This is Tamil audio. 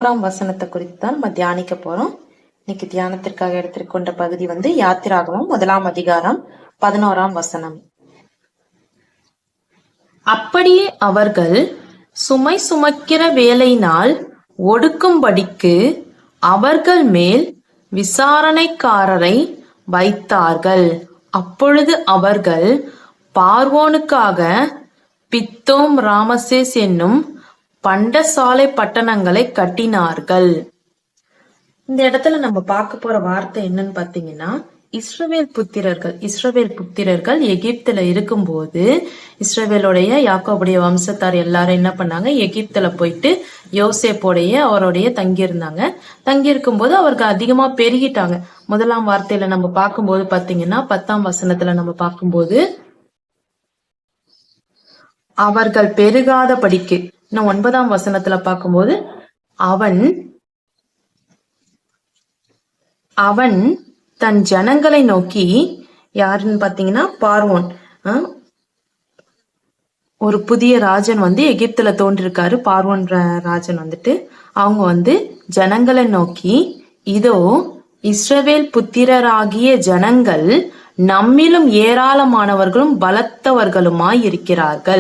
வசனத்தை குறித்து தான் நம்ம தியானிக்க போறோம். இன்னைக்கு தியானத்திற்காக எடுத்துக்கொண்ட பகுதி யாத்திராகமம் 1 அதிகாரம் 11 வசனம். அப்படியே அவர்கள் சுமை சுமக்கிற வேலையினால் ஒடுக்கும்படிக்கு அவர்கள் மேல் விசாரணைக்காரரை வைத்தார்கள். அப்பொழுது அவர்கள் பார்வோனுக்காக பித்தோம் ராமசேஸ் என்னும் பண்டசாலை பட்டணங்களை கட்டினார்கள். இந்த இடத்துல நம்ம பார்க்க போற வார்த்தை என்னன்னு பாத்தீங்கன்னா, இஸ்ரவேல் புத்திரர்கள் எகிப்துல இருக்கும்போது இஸ்ரவேலுடைய யாக்கோபுடைய வம்சத்தார் எல்லாரும் என்ன பண்ணாங்க, எகிப்துல போயிட்டு யோசேப்போடைய அவருடைய தங்கி இருக்கும் போது அவர்கள் அதிகமா பெருகிட்டாங்க. முதலாம் வார்த்தையில நம்ம பார்க்கும்போது பாத்தீங்கன்னா 10ஆம் வசனத்துல நம்ம பார்க்கும்போது அவர்கள் பெருகாத படிக்கு, இன்னும் 9ஆம் வசனத்துல பார்க்கும்போது அவன் தன் ஜனங்களை நோக்கி, யாருன்னு பாத்தீங்கன்னா பார்வோன், ஒரு புதிய ராஜன் எகிப்துல தோன்றிருக்காரு. பார்வோன் ராஜன் அவங்க ஜனங்களை நோக்கி, இதோ இஸ்ரவேல் புத்திரராகிய ஜனங்கள் நம்மிலும் ஏராளமானவர்களும் பலத்தவர்களுமாய் இருக்கிறார்கள்.